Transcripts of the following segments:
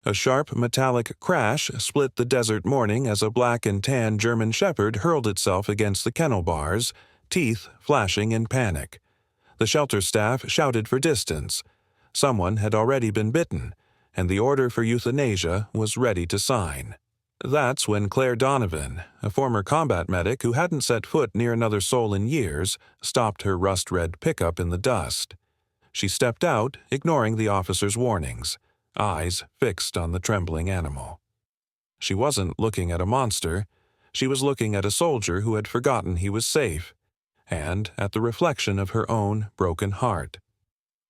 A sharp metallic crash split the desert morning as a black and tan German shepherd hurled itself against the kennel bars, teeth flashing in panic. The shelter staff shouted for distance. Someone had already been bitten, and the order for euthanasia was ready to sign. That's when Claire Donovan, a former combat medic who hadn't set foot near another soul in years, stopped her rust-red pickup in the dust. She stepped out, ignoring the officer's warnings, eyes fixed on the trembling animal. She wasn't looking at a monster. She was looking at a soldier who had forgotten he was safe, and at the reflection of her own broken heart.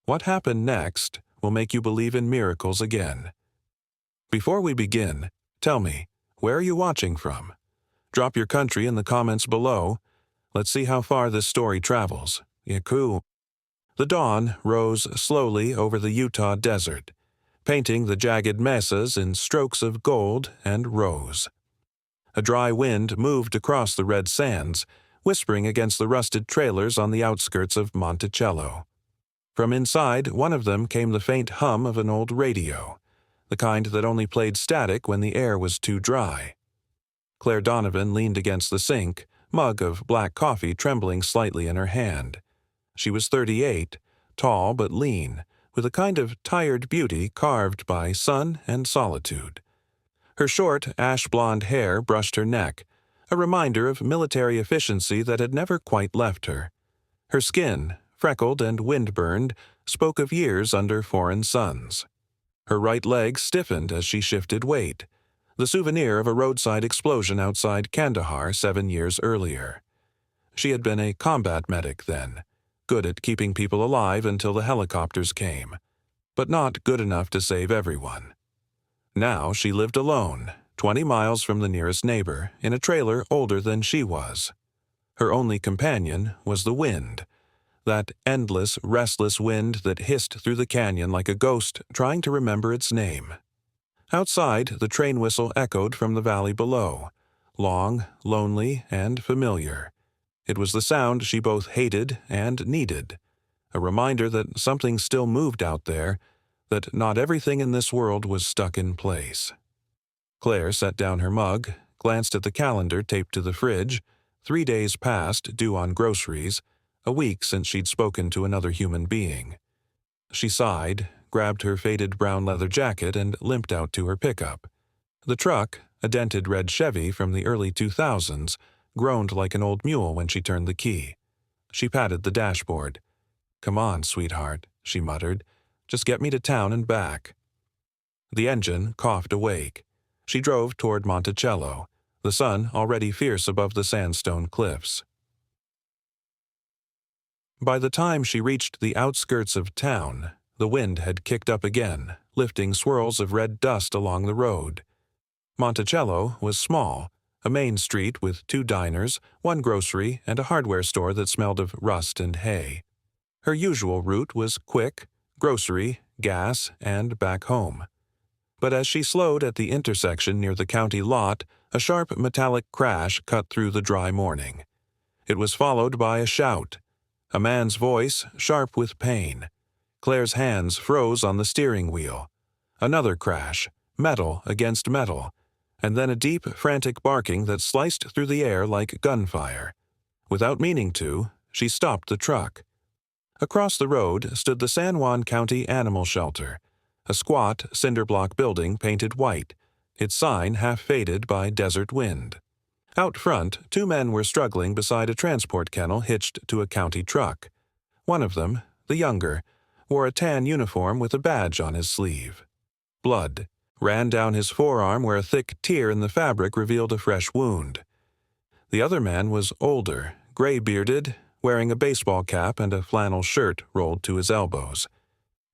What happened next will make you believe in miracles again. Before we begin, tell me, where are you watching from? Drop your country in the comments below. Let's see how far this story travels. Yaku. The dawn rose slowly over the Utah desert, painting the jagged mesas in strokes of gold and rose. A dry wind moved across the red sands, whispering against the rusted trailers on the outskirts of Monticello. From inside one of them came the faint hum of an old radio, the kind that only played static when the air was too dry. Claire Donovan leaned against the sink, mug of black coffee trembling slightly in her hand. She was 38, tall but lean, with a kind of tired beauty carved by sun and solitude. Her short, ash-blonde hair brushed her neck, a reminder of military efficiency that had never quite left her. Her skin, freckled and wind-burned, spoke of years under foreign suns. Her right leg stiffened as she shifted weight, the souvenir of a roadside explosion outside Kandahar 7 years earlier. She had been a combat medic then, good at keeping people alive until the helicopters came, but not good enough to save everyone. Now she lived alone, 20 miles from the nearest neighbor, in a trailer older than she was. Her only companion was the wind, that endless, restless wind that hissed through the canyon like a ghost trying to remember its name. Outside, the train whistle echoed from the valley below, long, lonely, and familiar. It was the sound she both hated and needed, a reminder that something still moved out there, that not everything in this world was stuck in place. Claire set down her mug, glanced at the calendar taped to the fridge. 3 days passed, due on groceries, a week since she'd spoken to another human being. She sighed, grabbed her faded brown leather jacket, and limped out to her pickup. The truck, a dented red Chevy from the early 2000s, groaned like an old mule when she turned the key. She patted the dashboard. "Come on, sweetheart," she muttered. "Just get me to town and back." The engine coughed awake. She drove toward Monticello, the sun already fierce above the sandstone cliffs. By the time she reached the outskirts of town, the wind had kicked up again, lifting swirls of red dust along the road. Monticello was small, a main street with 2 diners, 1 grocery, and a hardware store that smelled of rust and hay. Her usual route was quick, grocery, gas, and back home. But as she slowed at the intersection near the county lot, a sharp metallic crash cut through the dry morning. It was followed by a shout. A man's voice, sharp with pain. Claire's hands froze on the steering wheel. Another crash, metal against metal, and then a deep, frantic barking that sliced through the air like gunfire. Without meaning to, she stopped the truck. Across the road stood the San Juan County Animal Shelter, a squat, cinder-block building painted white, its sign half faded by desert wind. Out front, 2 men were struggling beside a transport kennel hitched to a county truck. One of them, the younger, wore a tan uniform with a badge on his sleeve. Blood ran down his forearm where a thick tear in the fabric revealed a fresh wound. The other man was older, gray-bearded, wearing a baseball cap and a flannel shirt rolled to his elbows.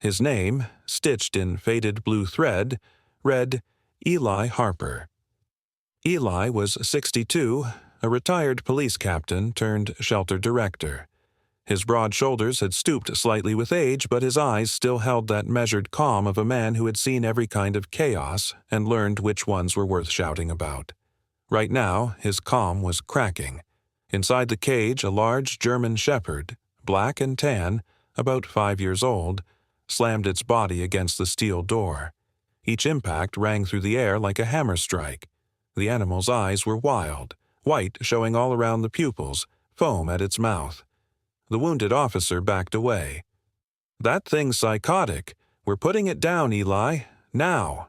His name, stitched in faded blue thread, read Eli Harper. Eli was 62, a retired police captain turned shelter director. His broad shoulders had stooped slightly with age, but his eyes still held that measured calm of a man who had seen every kind of chaos and learned which ones were worth shouting about. Right now, his calm was cracking. Inside the cage, a large German shepherd, black and tan, about 5 years old, slammed its body against the steel door. Each impact rang through the air like a hammer strike. The animal's eyes were wild, white showing all around the pupils, foam at its mouth. The wounded officer backed away. "That thing's psychotic. We're putting it down, Eli. Now."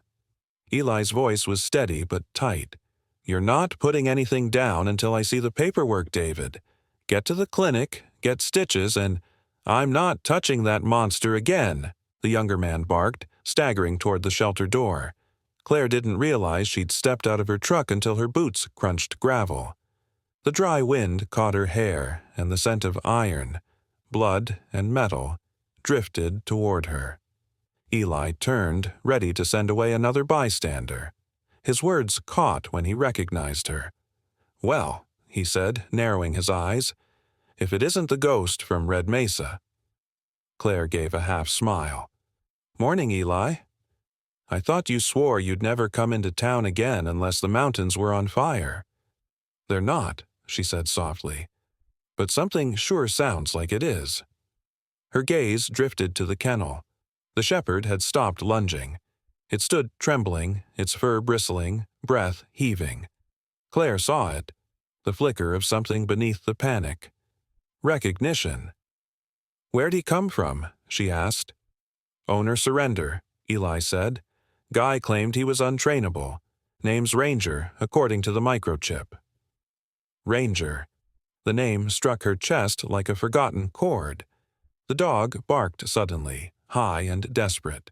Eli's voice was steady but tight. "You're not putting anything down until I see the paperwork, David. Get to the clinic, get stitches, and I'm not touching that monster again," the younger man barked, staggering toward the shelter door. Claire didn't realize she'd stepped out of her truck until her boots crunched gravel. The dry wind caught her hair, and the scent of iron, blood, and metal drifted toward her. Eli turned, ready to send away another bystander. His words caught when he recognized her. "Well," he said, narrowing his eyes, "if it isn't the ghost from Red Mesa." Claire gave a half-smile. "Morning, Eli. I thought you swore you'd never come into town again unless the mountains were on fire." "They're not," she said softly, "but something sure sounds like it is." Her gaze drifted to the kennel. The shepherd had stopped lunging. It stood trembling, its fur bristling, breath heaving. Claire saw it, the flicker of something beneath the panic. Recognition. "Where'd he come from?" she asked. "Owner surrender," Eli said. "Guy claimed he was untrainable. Name's Ranger, according to the microchip." Ranger. The name struck her chest like a forgotten chord. The dog barked suddenly, high and desperate.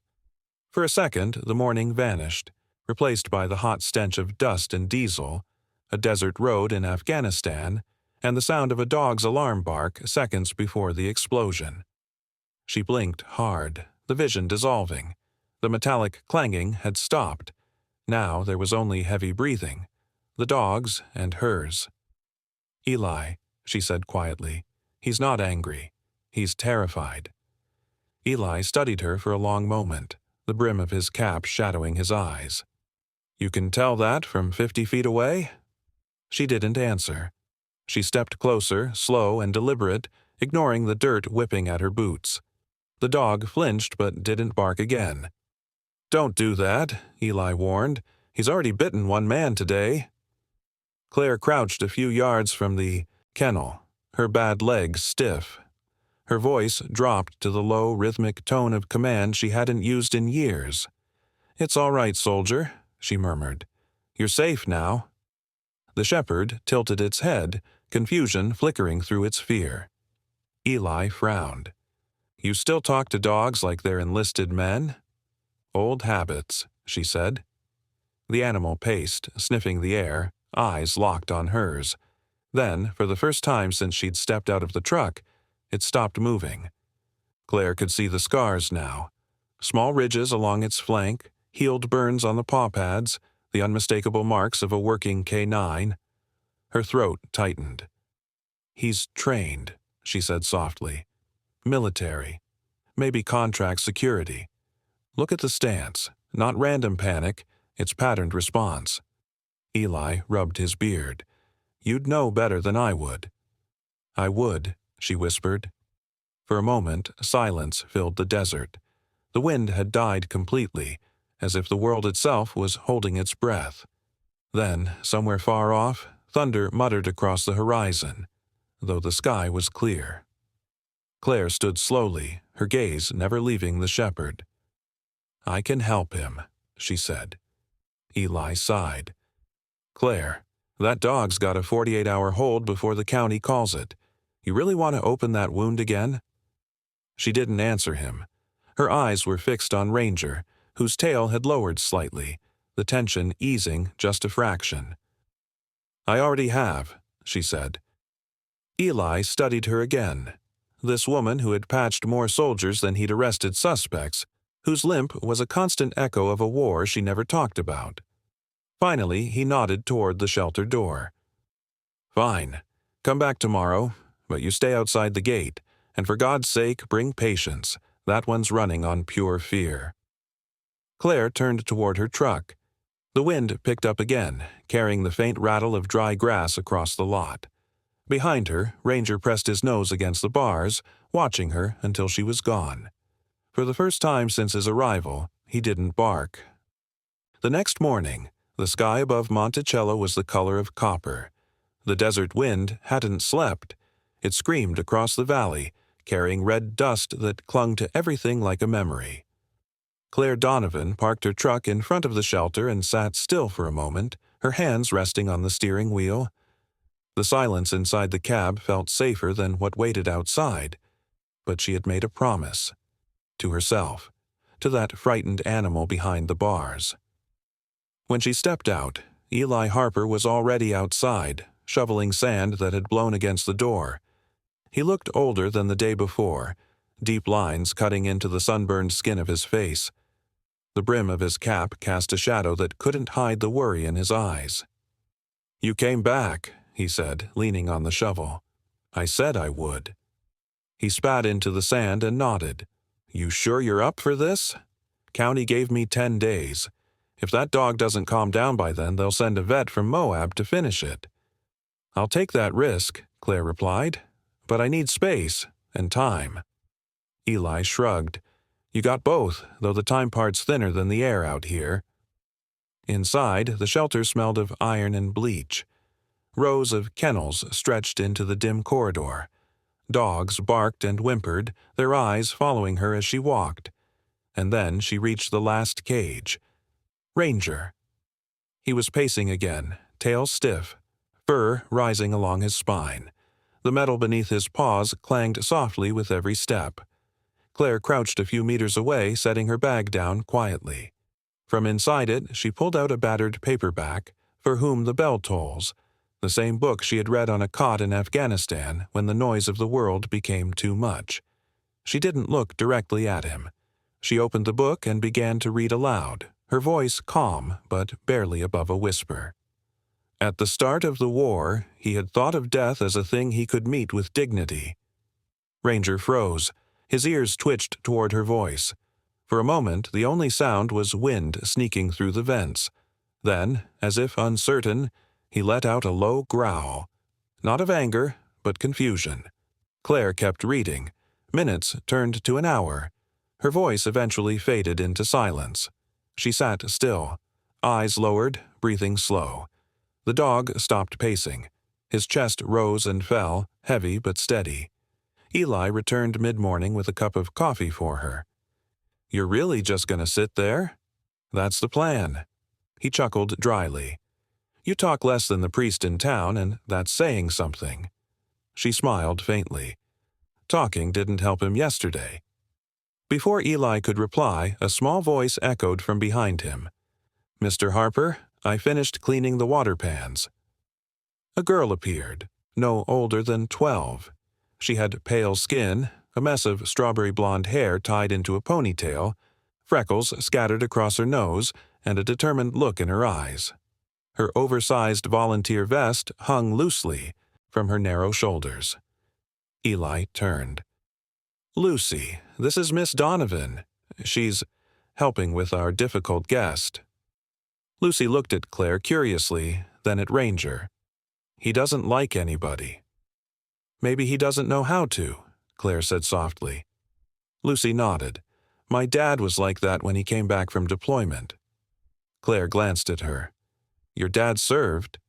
For a second, the morning vanished, replaced by the hot stench of dust and diesel, a desert road in Afghanistan, and the sound of a dog's alarm bark seconds before the explosion. She blinked hard, the vision dissolving. The metallic clanging had stopped. Now there was only heavy breathing, the dog's and hers. "Eli," she said quietly. "He's not angry. He's terrified." Eli studied her for a long moment, the brim of his cap shadowing his eyes. "You can tell that from 50 feet away?" She didn't answer. She stepped closer, slow and deliberate, ignoring the dirt whipping at her boots. The dog flinched but didn't bark again. "Don't do that," Eli warned. "He's already bitten one man today." Claire crouched a few yards from the kennel, her bad legs stiff. Her voice dropped to the low, rhythmic tone of command she hadn't used in years. "It's all right, soldier," she murmured. "You're safe now." The shepherd tilted its head, confusion flickering through its fear. Eli frowned. "You still talk to dogs like they're enlisted men?" "Old habits," she said. The animal paced, sniffing the air, eyes locked on hers. Then, for the first time since she'd stepped out of the truck, it stopped moving. Claire could see the scars now. Small ridges along its flank, healed burns on the paw pads, the unmistakable marks of a working K9. Her throat tightened. "He's trained," she said softly. "Military. Maybe contract security. Look at the stance. Not random panic, it's patterned response." Eli rubbed his beard. "You'd know better than I would." "I would," she whispered. For a moment, silence filled the desert. The wind had died completely, as if the world itself was holding its breath. Then, somewhere far off, thunder muttered across the horizon, though the sky was clear. Claire stood slowly, her gaze never leaving the shepherd. "I can help him," she said. Eli sighed. "Claire, that dog's got a 48-hour hold before the county calls it. You really want to open that wound again?" She didn't answer him. Her eyes were fixed on Ranger, whose tail had lowered slightly, the tension easing just a fraction. "I already have," she said. Eli studied her again. This woman who had patched more soldiers than he'd arrested suspects, whose limp was a constant echo of a war she never talked about. Finally, he nodded toward the shelter door. "Fine. Come back tomorrow, but you stay outside the gate, and for God's sake, bring patience. That one's running on pure fear." Claire turned toward her truck. The wind picked up again, carrying the faint rattle of dry grass across the lot. Behind her, Ranger pressed his nose against the bars, watching her until she was gone. For the first time since his arrival, he didn't bark, The next morning, the sky above Monticello was the color of copper. The desert wind hadn't slept. It screamed across the valley, carrying red dust that clung to everything like a memory. Claire Donovan parked her truck in front of the shelter and sat still for a moment, her hands resting on the steering wheel. The silence inside the cab felt safer than what waited outside, but she had made a promise. To herself, to that frightened animal behind the bars. When she stepped out, Eli Harper was already outside, shoveling sand that had blown against the door. He looked older than the day before, deep lines cutting into the sunburned skin of his face. The brim of his cap cast a shadow that couldn't hide the worry in his eyes. "You came back," he said, leaning on the shovel. "I said I would." He spat into the sand and nodded. "You sure you're up for this? County gave me 10 days. If that dog doesn't calm down by then, they'll send a vet from Moab to finish it." "I'll take that risk," Claire replied, "but I need space and time." Eli shrugged. "You got both, though the time part's thinner than the air out here." Inside, the shelter smelled of iron and bleach. Rows of kennels stretched into the dim corridor. Dogs barked and whimpered, their eyes following her as she walked. And then she reached the last cage. Ranger. He was pacing again, tail stiff, fur rising along his spine. The metal beneath his paws clanged softly with every step. Claire crouched a few meters away, setting her bag down quietly. From inside it, she pulled out a battered paperback, For Whom the Bell Tolls, the same book she had read on a cot in Afghanistan when the noise of the world became too much. She didn't look directly at him. She opened the book and began to read aloud, her voice calm but barely above a whisper. At the start of the war, he had thought of death as a thing he could meet with dignity. Ranger froze. His ears twitched toward her voice. For a moment, the only sound was wind sneaking through the vents. Then, as if uncertain, he let out a low growl. Not of anger, but confusion. Claire kept reading. Minutes turned to an hour. Her voice eventually faded into silence. She sat still, eyes lowered, breathing slow. The dog stopped pacing. His chest rose and fell, heavy but steady. Eli returned mid-morning with a cup of coffee for her. "You're really just going to sit there?" "That's the plan." He chuckled dryly. "You talk less than the priest in town, and that's saying something." She smiled faintly. Talking didn't help him yesterday. Before Eli could reply, a small voice echoed from behind him. "Mr. Harper, I finished cleaning the water pans." A girl appeared, no older than 12. She had pale skin, a mess of strawberry blonde hair tied into a ponytail, freckles scattered across her nose, and a determined look in her eyes. Her oversized volunteer vest hung loosely from her narrow shoulders. Eli turned. "Lucy, this is Miss Donovan. She's helping with our difficult guest." Lucy looked at Claire curiously, then at Ranger. "He doesn't like anybody." "Maybe he doesn't know how to," Claire said softly. Lucy nodded. "My dad was like that when he came back from deployment." Claire glanced at her. "Your dad served?"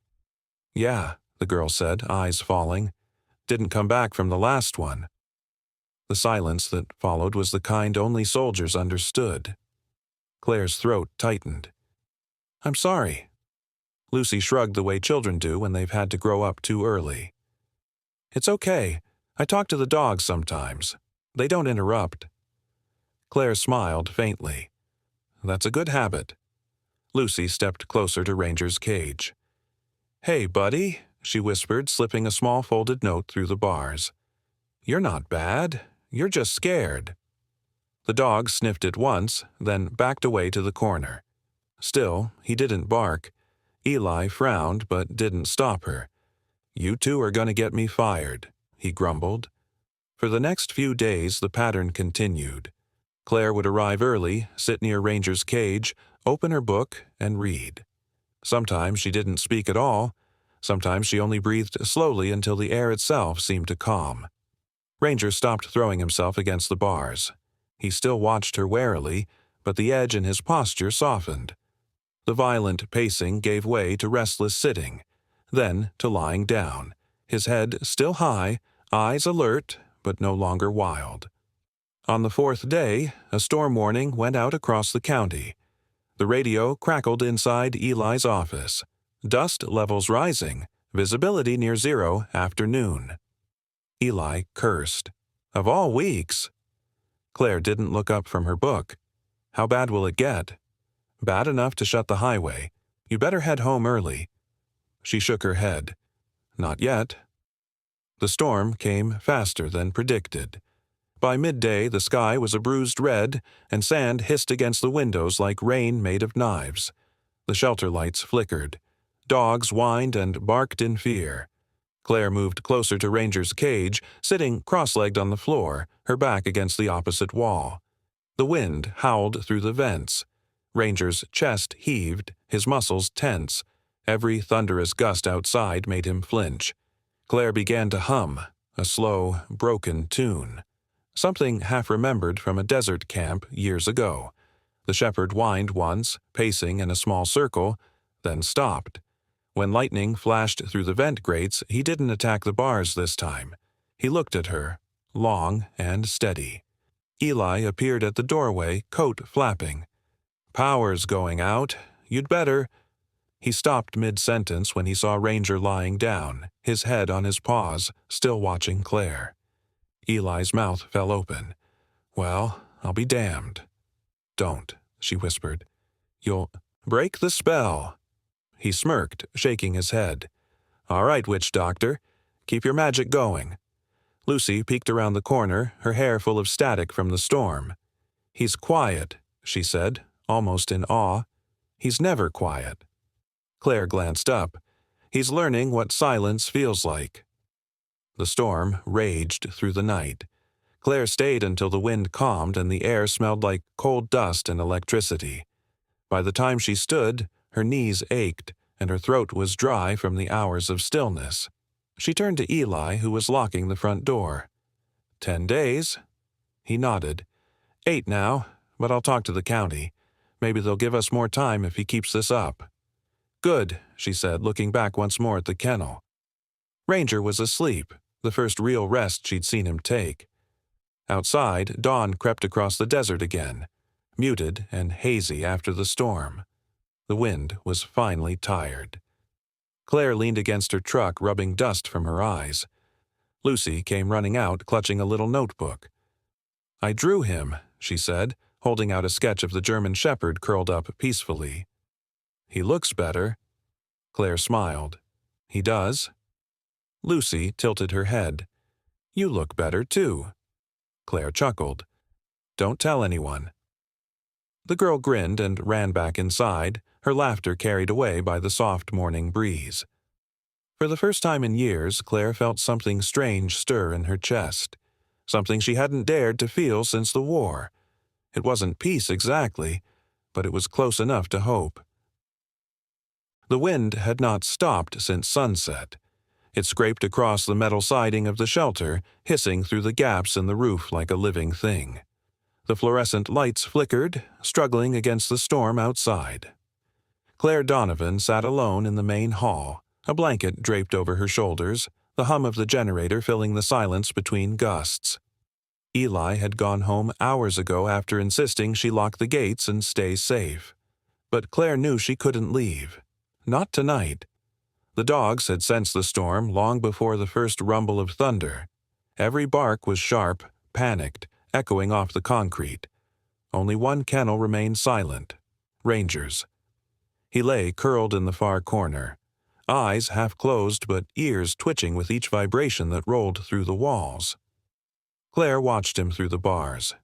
"Yeah," the girl said, eyes falling. "Didn't come back from the last one." The silence that followed was the kind only soldiers understood. Claire's throat tightened. "I'm sorry." Lucy shrugged the way children do when they've had to grow up too early. "It's okay. I talk to the dogs sometimes. They don't interrupt." Claire smiled faintly. "That's a good habit." Lucy stepped closer to Ranger's cage. "Hey, buddy," she whispered, slipping a small folded note through the bars. "You're not bad. You're just scared." The dog sniffed it once, then backed away to the corner. Still, he didn't bark. Eli frowned but didn't stop her. "You two are going to get me fired," he grumbled. For the next few days, the pattern continued. Claire would arrive early, sit near Ranger's cage, open her book, and read. Sometimes she didn't speak at all. Sometimes she only breathed slowly until the air itself seemed to calm. Ranger stopped throwing himself against the bars. He still watched her warily, but the edge in his posture softened. The violent pacing gave way to restless sitting, then to lying down, his head still high, eyes alert, but no longer wild. On the fourth day, a storm warning went out across the county. The radio crackled inside Eli's office. Dust levels rising, visibility near zero after noon. Eli cursed. Of all weeks! Claire didn't look up from her book. How bad will it get? Bad enough to shut the highway. You better head home early. She shook her head. Not yet. The storm came faster than predicted. By midday, the sky was a bruised red, and sand hissed against the windows like rain made of knives. The shelter lights flickered. Dogs whined and barked in fear. Claire moved closer to Ranger's cage, sitting cross-legged on the floor, her back against the opposite wall. The wind howled through the vents. Ranger's chest heaved, his muscles tense. Every thunderous gust outside made him flinch. Claire began to hum, a slow, broken tune. Something half-remembered from a desert camp years ago. The shepherd whined once, pacing in a small circle, then stopped. When lightning flashed through the vent grates, he didn't attack the bars this time. He looked at her, long and steady. Eli appeared at the doorway, coat flapping. "Power's going out. You'd better—" He stopped mid-sentence when he saw Ranger lying down, his head on his paws, still watching Claire. Eli's mouth fell open. "Well, I'll be damned." "Don't," she whispered. "You'll break the spell." He smirked, shaking his head. "All right, witch doctor. Keep your magic going." Lucy peeked around the corner, her hair full of static from the storm. "He's quiet," she said, almost in awe. "He's never quiet." Claire glanced up. "He's learning what silence feels like." The storm raged through the night. Claire stayed until the wind calmed and the air smelled like cold dust and electricity. By the time she stood, her knees ached, and her throat was dry from the hours of stillness. She turned to Eli, who was locking the front door. 10 days? He nodded. 8 now, but I'll talk to the county. Maybe they'll give us more time if he keeps this up. Good, she said, looking back once more at the kennel. Ranger was asleep, the first real rest she'd seen him take. Outside, dawn crept across the desert again, muted and hazy after the storm. The wind was finally tired. Claire leaned against her truck, rubbing dust from her eyes. Lucy came running out, clutching a little notebook. "I drew him," she said, holding out a sketch of the German shepherd curled up peacefully. "He looks better." Claire smiled. "He does?" Lucy tilted her head. "You look better, too." Claire chuckled. "Don't tell anyone." The girl grinned and ran back inside, her laughter carried away by the soft morning breeze. For the first time in years, Claire felt something strange stir in her chest, something she hadn't dared to feel since the war. It wasn't peace exactly, but it was close enough to hope. The wind had not stopped since sunset. It scraped across the metal siding of the shelter, hissing through the gaps in the roof like a living thing. The fluorescent lights flickered, struggling against the storm outside. Claire Donovan sat alone in the main hall, a blanket draped over her shoulders, the hum of the generator filling the silence between gusts. Eli had gone home hours ago after insisting she lock the gates and stay safe. But Claire knew she couldn't leave. Not tonight. The dogs had sensed the storm long before the first rumble of thunder. Every bark was sharp, panicked, echoing off the concrete. Only one kennel remained silent. Ranger's. He lay curled in the far corner, eyes half closed but ears twitching with each vibration that rolled through the walls. Claire watched him through the bars.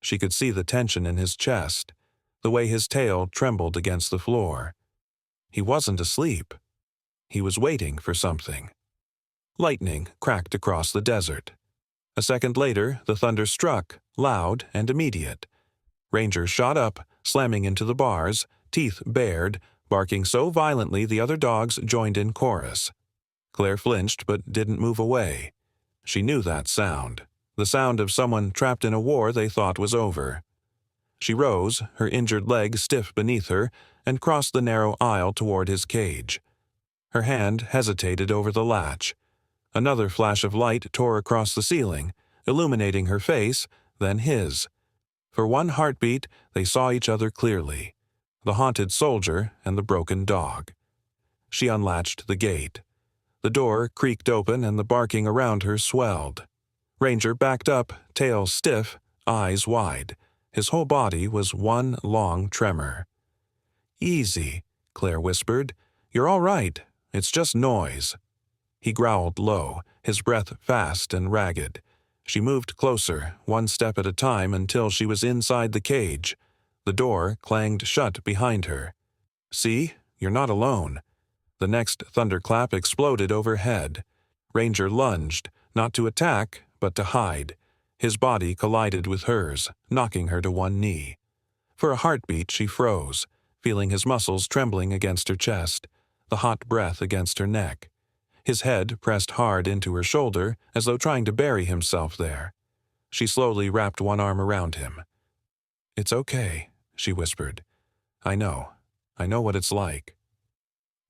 She could see the tension in his chest, the way his tail trembled against the floor. He wasn't asleep. He was waiting for something. Lightning cracked across the desert. A second later, the thunder struck, loud and immediate. Ranger shot up, slamming into the bars, teeth bared, barking so violently the other dogs joined in chorus. Claire flinched but didn't move away. She knew that sound, the sound of someone trapped in a war they thought was over. She rose, her injured leg stiff beneath her, and crossed the narrow aisle toward his cage. Her hand hesitated over the latch. Another flash of light tore across the ceiling, illuminating her face, then his. For one heartbeat, they saw each other clearly, the haunted soldier and the broken dog. She unlatched the gate. The door creaked open and the barking around her swelled. Ranger backed up, tail stiff, eyes wide. His whole body was one long tremor. "Easy," Claire whispered. "You're all right. It's just noise." He growled low, his breath fast and ragged. She moved closer, one step at a time, until she was inside the cage. The door clanged shut behind her. "See? You're not alone." The next thunderclap exploded overhead. Ranger lunged, not to attack, but to hide. His body collided with hers, knocking her to one knee. For a heartbeat she froze, feeling his muscles trembling against her chest, the hot breath against her neck. His head pressed hard into her shoulder, as though trying to bury himself there. She slowly wrapped one arm around him. "It's okay," she whispered. I know what it's like."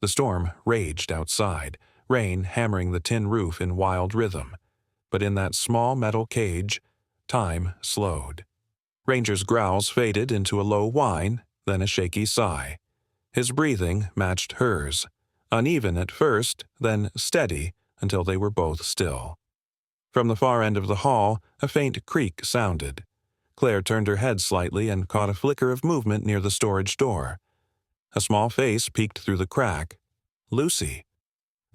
The storm raged outside, rain hammering the tin roof in wild rhythm. But in that small metal cage, time slowed. Ranger's growls faded into a low whine, then a shaky sigh. His breathing matched hers, uneven at first, then steady until they were both still. From the far end of the hall, a faint creak sounded. Claire turned her head slightly and caught a flicker of movement near the storage door. A small face peeked through the crack. Lucy.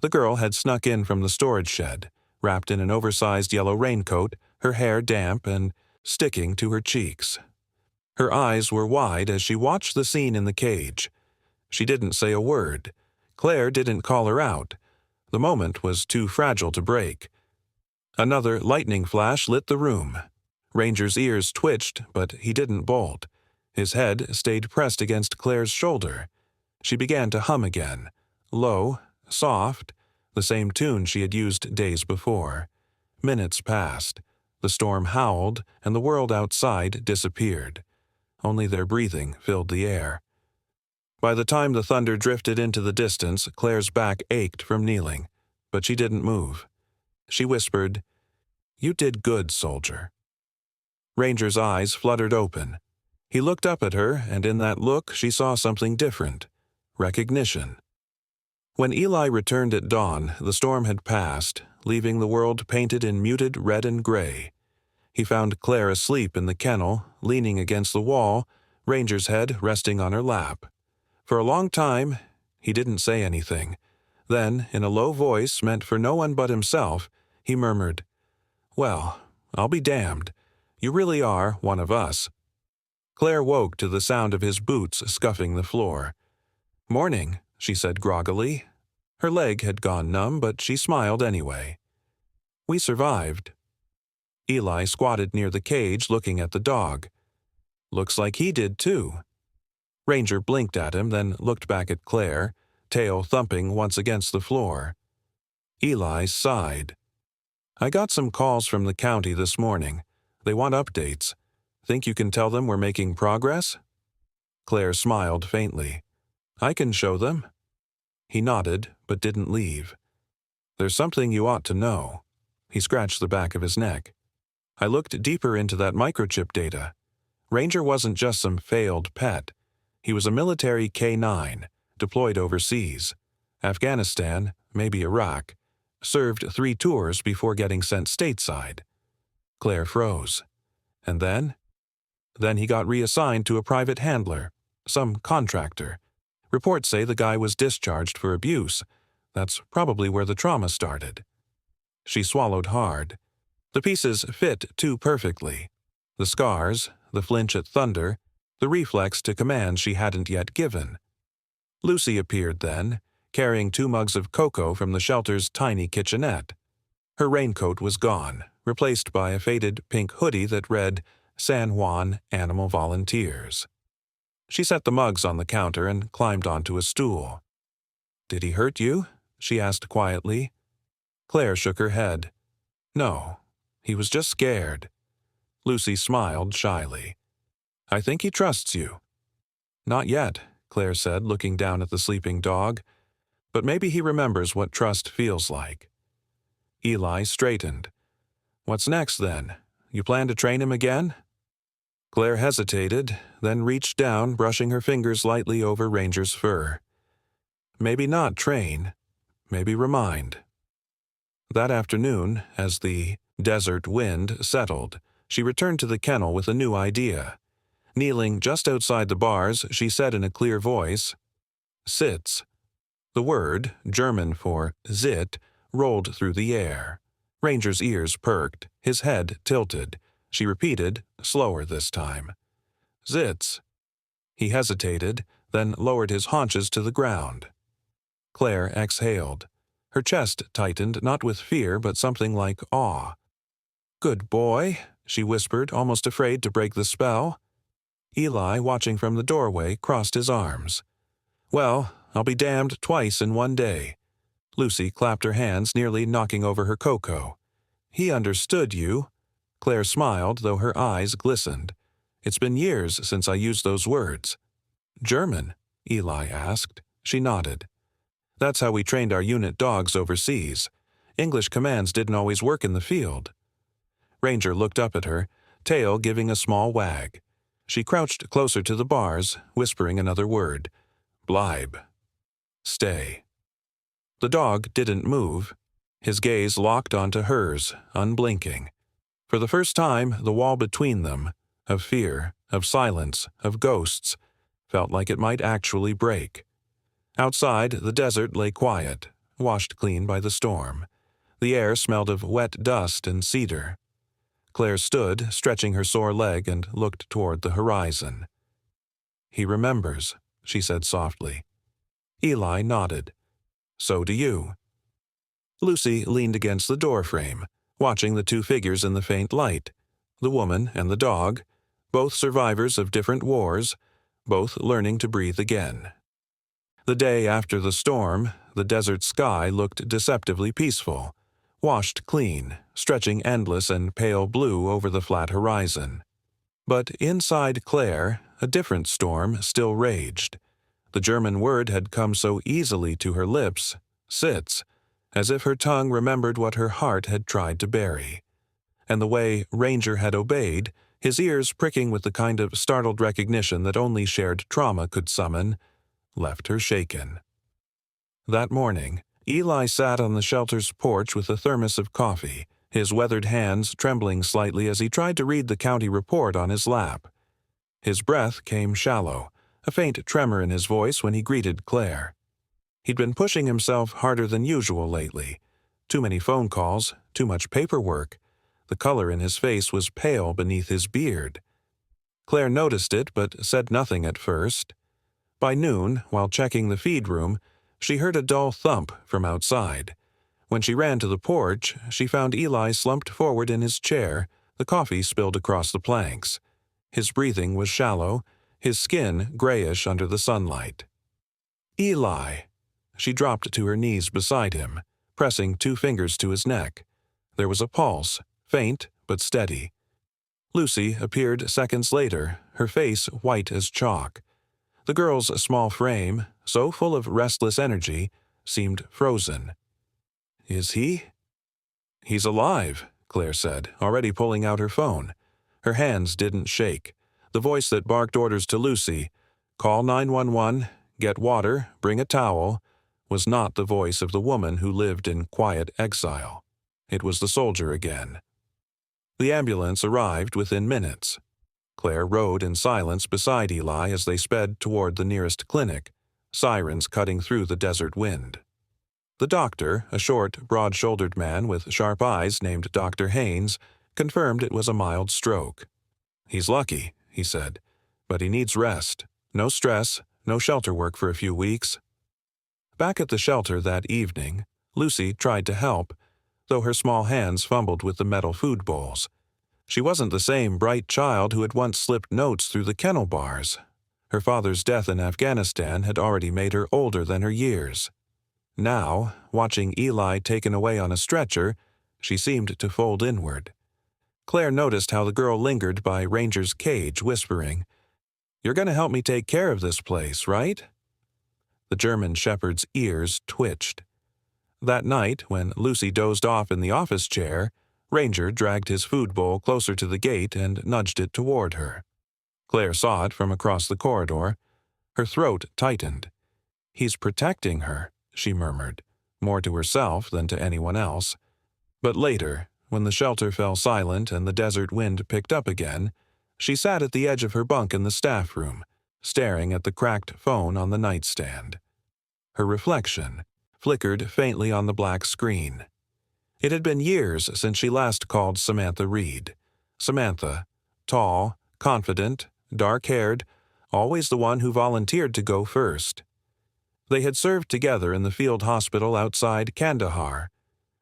The girl had snuck in from the storage shed, wrapped in an oversized yellow raincoat, her hair damp and sticking to her cheeks. Her eyes were wide as she watched the scene in the cage. She didn't say a word. Claire didn't call her out. The moment was too fragile to break. Another lightning flash lit the room. Ranger's ears twitched, but he didn't bolt. His head stayed pressed against Claire's shoulder. She began to hum again, low, soft, the same tune she had used days before. Minutes passed. The storm howled, and the world outside disappeared. Only their breathing filled the air. By the time the thunder drifted into the distance, Claire's back ached from kneeling, but she didn't move. She whispered, "You did good, soldier." Ranger's eyes fluttered open. He looked up at her, and in that look she saw something different. Recognition. When Eli returned at dawn, the storm had passed, leaving the world painted in muted red and gray. He found Claire asleep in the kennel, leaning against the wall, Ranger's head resting on her lap. For a long time, he didn't say anything. Then, in a low voice meant for no one but himself, he murmured, "Well, I'll be damned. You really are one of us." Claire woke to the sound of his boots scuffing the floor. "Morning," she said groggily. Her leg had gone numb, but she smiled anyway. "We survived." Eli squatted near the cage looking at the dog. "Looks like he did too." Ranger blinked at him, then looked back at Claire, tail thumping once against the floor. Eli sighed. "I got some calls from the county this morning. They want updates. Think you can tell them we're making progress?" Claire smiled faintly. "I can show them." He nodded, but didn't leave. "There's something you ought to know." He scratched the back of his neck. "I looked deeper into that microchip data. Ranger wasn't just some failed pet. He was a military K-9, deployed overseas. Afghanistan, maybe Iraq. Served 3 tours before getting sent stateside." Claire froze. "And then?" "Then he got reassigned to a private handler, some contractor. Reports say the guy was discharged for abuse. That's probably where the trauma started." She swallowed hard. The pieces fit too perfectly. The scars, the flinch at thunder, the reflex to commands she hadn't yet given. Lucy appeared then, carrying 2 mugs of cocoa from the shelter's tiny kitchenette. Her raincoat was gone, replaced by a faded pink hoodie that read, "San Juan Animal Volunteers." She set the mugs on the counter and climbed onto a stool. "Did he hurt you?" she asked quietly. Claire shook her head. "No, he was just scared." Lucy smiled shyly. "I think he trusts you." "Not yet," Claire said, looking down at the sleeping dog. "But maybe he remembers what trust feels like." Eli straightened. "What's next, then? You plan to train him again?" Claire hesitated, then reached down, brushing her fingers lightly over Ranger's fur. "Maybe not train. Maybe remind." That afternoon, as the desert wind settled, she returned to the kennel with a new idea. Kneeling just outside the bars, she said in a clear voice, "Sitz." The word, German for zit, rolled through the air. Ranger's ears perked, his head tilted. She repeated, slower this time. "Sitz." He hesitated, then lowered his haunches to the ground. Claire exhaled. Her chest tightened, not with fear, but something like awe. "Good boy," she whispered, almost afraid to break the spell. Eli, watching from the doorway, crossed his arms. "Well, I'll be damned twice in one day." Lucy clapped her hands, nearly knocking over her cocoa. "He understood you." Claire smiled, though her eyes glistened. "It's been years since I used those words." "German?" Eli asked. She nodded. "That's how we trained our unit dogs overseas. English commands didn't always work in the field." Ranger looked up at her, tail giving a small wag. She crouched closer to the bars, whispering another word. "Bleib." Stay. The dog didn't move. His gaze locked onto hers, unblinking. For the first time, the wall between them, of fear, of silence, of ghosts, felt like it might actually break. Outside, the desert lay quiet, washed clean by the storm. The air smelled of wet dust and cedar. Claire stood, stretching her sore leg, and looked toward the horizon. "He remembers," she said softly. Eli nodded. "So do you." Lucy leaned against the doorframe, watching the two figures in the faint light, the woman and the dog, both survivors of different wars, both learning to breathe again. The day after the storm, the desert sky looked deceptively peaceful, washed clean, stretching endless and pale blue over the flat horizon. But inside Claire, a different storm still raged. The German word had come so easily to her lips, "Sitz," as if her tongue remembered what her heart had tried to bury. And the way Ranger had obeyed, his ears pricking with the kind of startled recognition that only shared trauma could summon, left her shaken. That morning, Eli sat on the shelter's porch with a thermos of coffee, his weathered hands trembling slightly as he tried to read the county report on his lap. His breath came shallow, a faint tremor in his voice when he greeted Claire. He'd been pushing himself harder than usual lately. Too many phone calls, too much paperwork. The color in his face was pale beneath his beard. Claire noticed it, but said nothing at first. By noon, while checking the feed room, she heard a dull thump from outside. When she ran to the porch, she found Eli slumped forward in his chair, the coffee spilled across the planks. His breathing was shallow, his skin grayish under the sunlight. "Eli!" She dropped to her knees beside him, pressing two fingers to his neck. There was a pulse, faint but steady. Lucy appeared seconds later, her face white as chalk. The girl's small frame, so full of restless energy, seemed frozen. "Is he?" "He's alive," Claire said, already pulling out her phone. Her hands didn't shake. The voice that barked orders to Lucy, "Call 911, get water, bring a towel," was not the voice of the woman who lived in quiet exile. It was the soldier again. The ambulance arrived within minutes. Claire rode in silence beside Eli as they sped toward the nearest clinic, sirens cutting through the desert wind. The doctor, a short, broad-shouldered man with sharp eyes named Dr. Haynes, confirmed it was a mild stroke. "He's lucky," he said, "but he needs rest. No stress, no shelter work for a few weeks." Back at the shelter that evening, Lucy tried to help, though her small hands fumbled with the metal food bowls. She wasn't the same bright child who had once slipped notes through the kennel bars. Her father's death in Afghanistan had already made her older than her years. Now, watching Eli taken away on a stretcher, she seemed to fold inward. Claire noticed how the girl lingered by Ranger's cage, whispering, You're going to help me take care of this place, right?" The German shepherd's ears twitched. That night, when Lucy dozed off in the office chair, Ranger dragged his food bowl closer to the gate and nudged it toward her. Claire saw it from across the corridor. Her throat tightened. "He's protecting her," she murmured, more to herself than to anyone else. But later, when the shelter fell silent and the desert wind picked up again, she sat at the edge of her bunk in the staff room, staring at the cracked phone on the nightstand. Her reflection flickered faintly on the black screen. It had been years since she last called Samantha Reed. Samantha, tall, confident, dark-haired, always the one who volunteered to go first. They had served together in the field hospital outside Kandahar.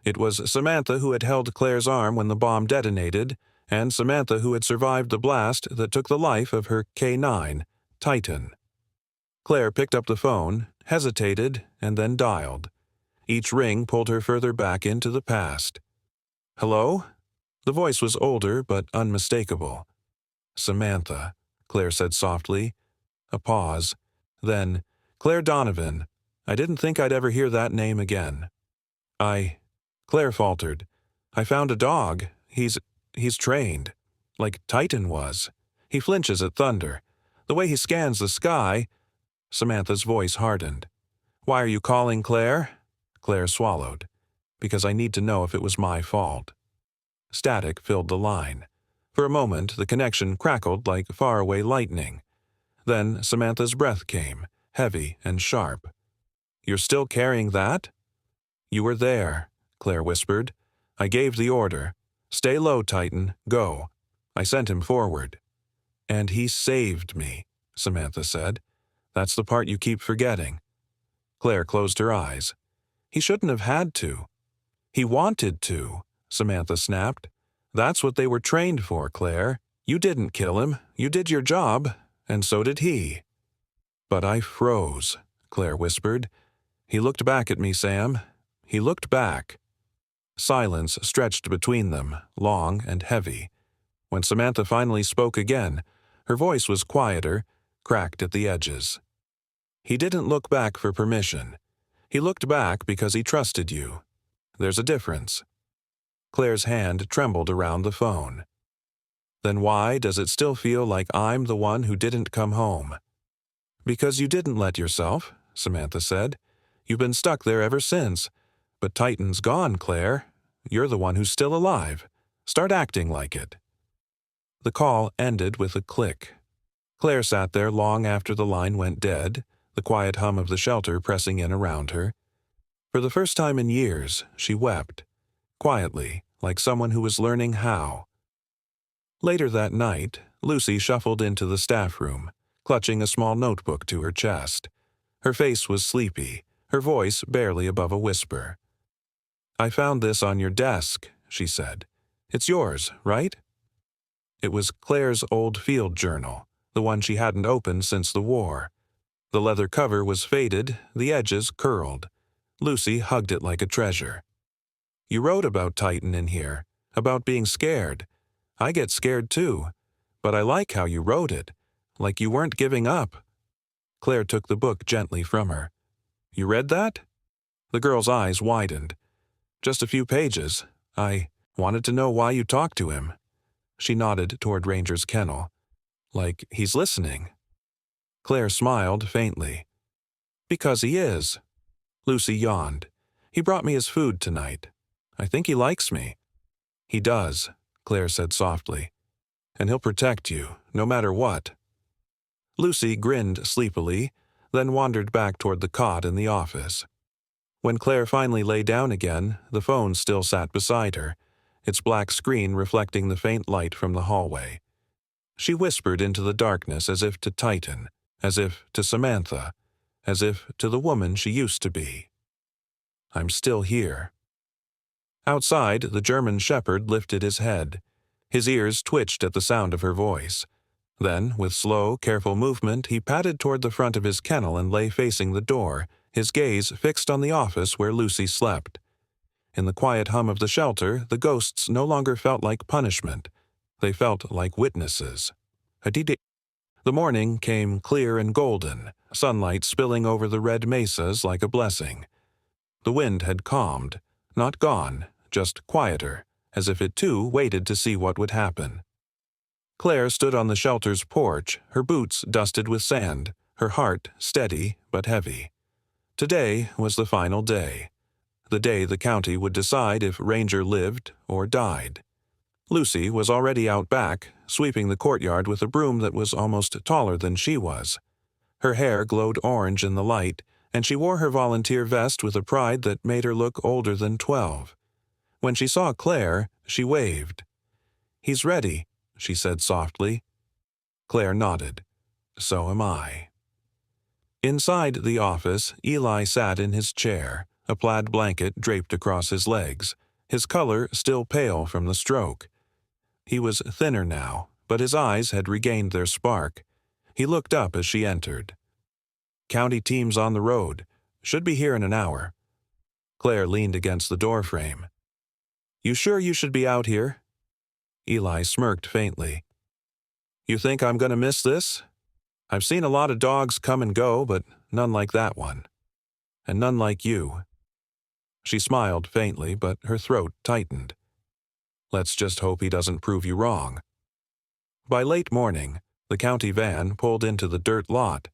It was Samantha who had held Claire's arm when the bomb detonated, and Samantha who had survived the blast that took the life of her K9, Titan. Claire picked up the phone, hesitated, and then dialed. Each ring pulled her further back into the past. "Hello?" The voice was older but unmistakable. "Samantha," Claire said softly. A pause. Then, "Claire Donovan. I didn't think I'd ever hear that name again." Claire faltered. "I found a dog. He's trained. Like Titan was. He flinches at thunder. The way he scans the sky—" Samantha's voice hardened. "Why are you calling, Claire?" Claire swallowed. "Because I need to know if it was my fault." Static filled the line. For a moment, the connection crackled like faraway lightning. Then Samantha's breath came, heavy and sharp. "You're still carrying that?" "You were there," Claire whispered. "I gave the order. Stay low, Titan. Go. I sent him forward." "And he saved me," Samantha said. "That's the part you keep forgetting." Claire closed her eyes. "He shouldn't have had to." "He wanted to," Samantha snapped. "That's what they were trained for, Claire. You didn't kill him. You did your job, and so did he." "But I froze," Claire whispered. "He looked back at me, Sam. He looked back." Silence stretched between them, long and heavy. When Samantha finally spoke again, her voice was quieter, cracked at the edges. "He didn't look back for permission. He looked back because he trusted you. There's a difference." Claire's hand trembled around the phone. "Then why does it still feel like I'm the one who didn't come home?" "Because you didn't let yourself," Samantha said. "You've been stuck there ever since. But Titan's gone, Claire. You're the one who's still alive. Start acting like it." The call ended with a click. Claire sat there long after the line went dead, the quiet hum of the shelter pressing in around her. For the first time in years, she wept, quietly, like someone who was learning how. Later that night, Lucy shuffled into the staff room, clutching a small notebook to her chest. Her face was sleepy, her voice barely above a whisper. "I found this on your desk," she said. "It's yours, right?" It was Claire's old field journal, the one she hadn't opened since the war. The leather cover was faded, the edges curled. Lucy hugged it like a treasure. "You wrote about Titan in here, about being scared. I get scared too, but I like how you wrote it, like you weren't giving up." Claire took the book gently from her. "You read that?" The girl's eyes widened. "Just a few pages. I wanted to know why you talked to him." She nodded toward Ranger's kennel. "Like he's listening." Claire smiled faintly. "Because he is." Lucy yawned. "He brought me his food tonight. I think he likes me." "He does," Claire said softly. "And he'll protect you, no matter what." Lucy grinned sleepily, then wandered back toward the cot in the office. When Claire finally lay down again, the phone still sat beside her, its black screen reflecting the faint light from the hallway. She whispered into the darkness as if to Titan, as if to Samantha, as if to the woman she used to be. "I'm still here." Outside, the German shepherd lifted his head. His ears twitched at the sound of her voice. Then, with slow, careful movement, he padded toward the front of his kennel and lay facing the door, his gaze fixed on the office where Lucy slept. In the quiet hum of the shelter, the ghosts no longer felt like punishment. They felt like witnesses. The morning came clear and golden, sunlight spilling over the red mesas like a blessing. The wind had calmed, not gone, just quieter, as if it too waited to see what would happen. Claire stood on the shelter's porch, her boots dusted with sand, her heart steady but heavy. Today was the final day, the day the county would decide if Ranger lived or died. Lucy was already out back, sweeping the courtyard with a broom that was almost taller than she was. Her hair glowed orange in the light, and she wore her volunteer vest with a pride that made her look older than 12. When she saw Claire, she waved. "He's ready," she said softly. Claire nodded. "So am I." Inside the office, Eli sat in his chair, a plaid blanket draped across his legs, his color still pale from the stroke. He was thinner now, but his eyes had regained their spark. He looked up as she entered. "County team's on the road. Should be here in an hour." Claire leaned against the doorframe. "You sure you should be out here?" Eli smirked faintly. "You think I'm going to miss this? I've seen a lot of dogs come and go, but none like that one. And none like you." She smiled faintly, but her throat tightened. "Let's just hope he doesn't prove you wrong." By late morning, the county van pulled into the dirt lot.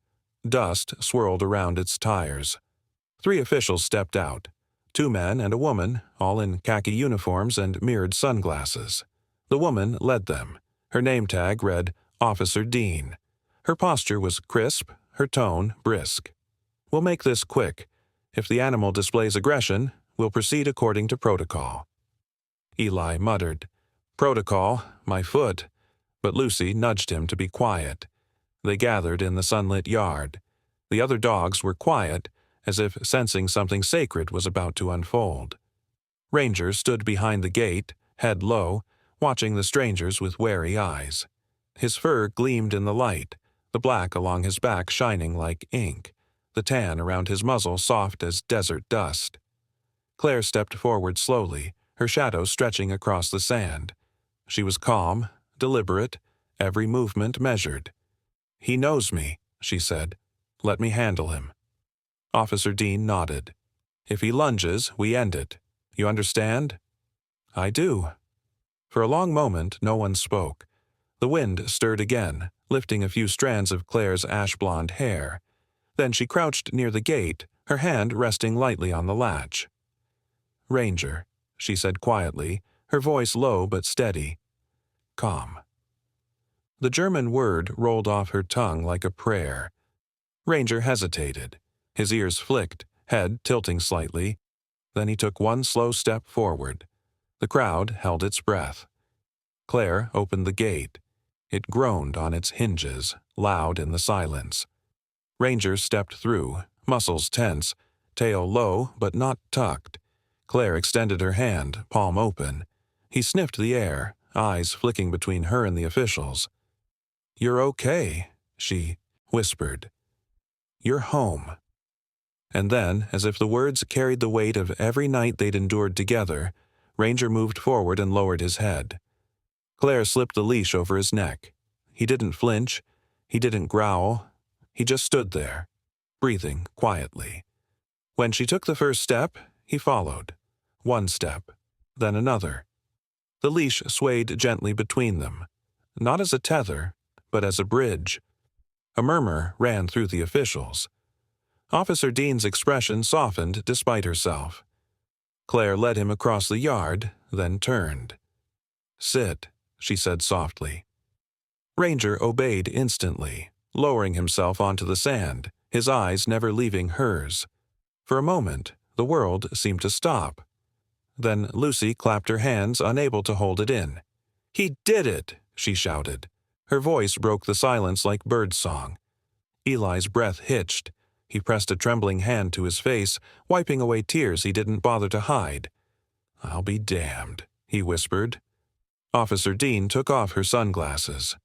Dust swirled around its tires. 3 officials stepped out, 2 men and a woman, all in khaki uniforms and mirrored sunglasses. The woman led them. Her name tag read Officer Dean. Her posture was crisp, her tone brisk. "We'll make this quick. If the animal displays aggression, we'll proceed according to protocol." Eli muttered, "Protocol, my foot," but Lucy nudged him to be quiet. They gathered in the sunlit yard. The other dogs were quiet, as if sensing something sacred was about to unfold. Ranger stood behind the gate, head low, watching the strangers with wary eyes. His fur gleamed in the light, the black along his back shining like ink, the tan around his muzzle soft as desert dust. Claire stepped forward slowly, her shadow stretching across the sand. She was calm, deliberate, every movement measured. "He knows me," she said. "Let me handle him." Officer Dean nodded. "If he lunges, we end it. You understand?" "I do." For a long moment, no one spoke. The wind stirred again, lifting a few strands of Claire's ash-blonde hair. Then she crouched near the gate, her hand resting lightly on the latch. "Ranger," she said quietly, her voice low but steady. "Calm." The German word rolled off her tongue like a prayer. Ranger hesitated. His ears flicked, head tilting slightly. Then he took one slow step forward. The crowd held its breath. Claire opened the gate. It groaned on its hinges, loud in the silence. Ranger stepped through, muscles tense, tail low but not tucked. Claire extended her hand, palm open. He sniffed the air, eyes flicking between her and the officials. "You're okay," she whispered. "You're home." And then, as if the words carried the weight of every night they'd endured together, Ranger moved forward and lowered his head. Claire slipped the leash over his neck. He didn't flinch. He didn't growl. He just stood there, breathing quietly. When she took the first step, he followed. One step, then another. The leash swayed gently between them, not as a tether, but as a bridge. A murmur ran through the officials. Officer Dean's expression softened despite herself. Claire led him across the yard, then turned. "Sit," she said softly. Ranger obeyed instantly, lowering himself onto the sand, his eyes never leaving hers. For a moment, the world seemed to stop. Then Lucy clapped her hands, unable to hold it in. "He did it!" she shouted. Her voice broke the silence like birdsong. Eli's breath hitched. He pressed a trembling hand to his face, wiping away tears he didn't bother to hide. "I'll be damned," he whispered. Officer Dean took off her sunglasses.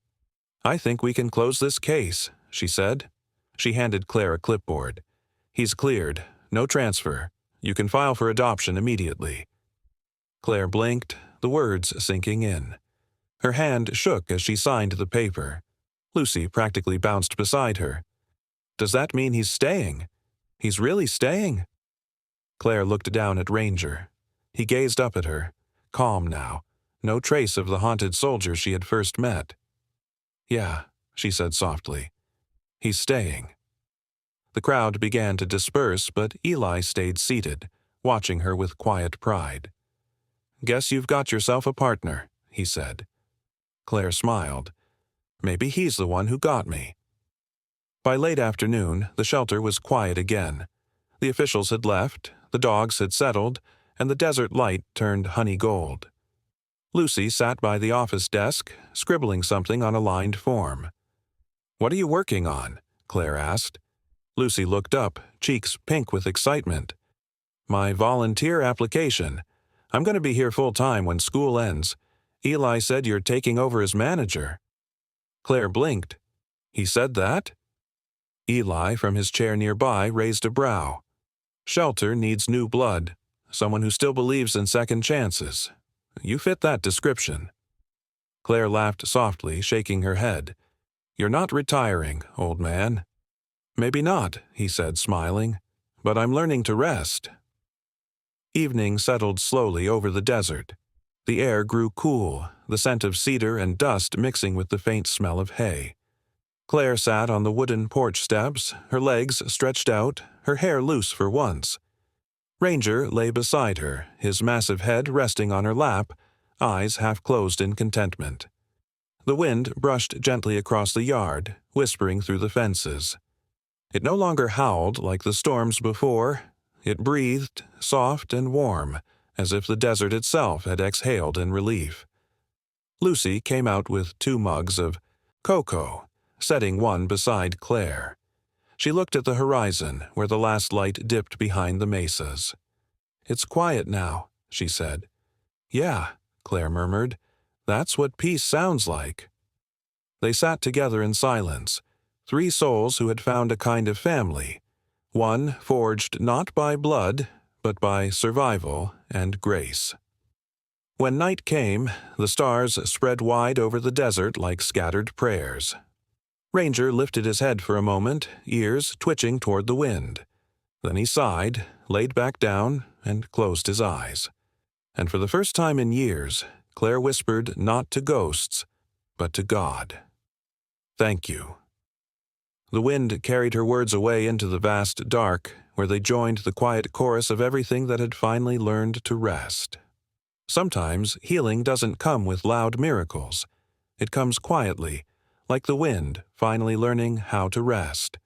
"I think we can close this case," she said. She handed Claire a clipboard. "He's cleared. No transfer. You can file for adoption immediately." Claire blinked, the words sinking in. Her hand shook as she signed the paper. Lucy practically bounced beside her. Does that mean he's staying? He's really staying? Claire looked down at Ranger. He gazed up at her, calm now, no trace of the haunted soldier she had first met. Yeah, she said softly. He's staying. The crowd began to disperse, but Eli stayed seated, watching her with quiet pride. Guess you've got yourself a partner, he said. Claire smiled. Maybe he's the one who got me. By late afternoon, the shelter was quiet again. The officials had left, the dogs had settled, and the desert light turned honey gold. Lucy sat by the office desk, scribbling something on a lined form. What are you working on? Claire asked. Lucy looked up, cheeks pink with excitement. My volunteer application. I'm going to be here full-time when school ends. Eli said you're taking over as manager. Claire blinked. He said that? Eli, from his chair nearby, raised a brow. Shelter needs new blood, someone who still believes in second chances. You fit that description. Claire laughed softly, shaking her head. You're not retiring, old man. Maybe not, he said, smiling, but I'm learning to rest. Evening settled slowly over the desert. The air grew cool, the scent of cedar and dust mixing with the faint smell of hay. Claire sat on the wooden porch steps, her legs stretched out, her hair loose for once. Ranger lay beside her, his massive head resting on her lap, eyes half closed in contentment. The wind brushed gently across the yard, whispering through the fences. It no longer howled like the storms before. It breathed, soft and warm, as if the desert itself had exhaled in relief. Lucy came out with 2 mugs of cocoa, setting one beside Claire. She looked at the horizon, where the last light dipped behind the mesas. It's quiet now, she said. Yeah, Claire murmured. That's what peace sounds like. They sat together in silence, 3 souls who had found a kind of family, one forged not by blood, but by survival and grace. When night came, the stars spread wide over the desert like scattered prayers. Ranger lifted his head for a moment, ears twitching toward the wind. Then he sighed, laid back down, and closed his eyes. And for the first time in years, Claire whispered not to ghosts, but to God. Thank you. The wind carried her words away into the vast dark, where they joined the quiet chorus of everything that had finally learned to rest. Sometimes healing doesn't come with loud miracles. It comes quietly, like the wind finally learning how to rest.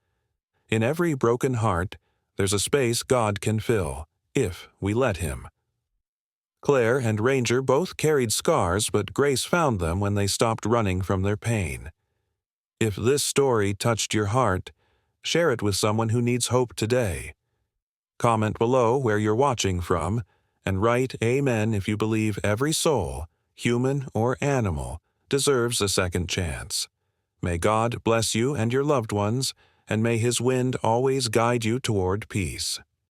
In every broken heart, there's a space God can fill, if we let Him. Claire and Ranger both carried scars, but grace found them when they stopped running from their pain. If this story touched your heart, share it with someone who needs hope today. Comment below where you're watching from, and write Amen if you believe every soul, human or animal, deserves a second chance. May God bless you and your loved ones, and may His wind always guide you toward peace.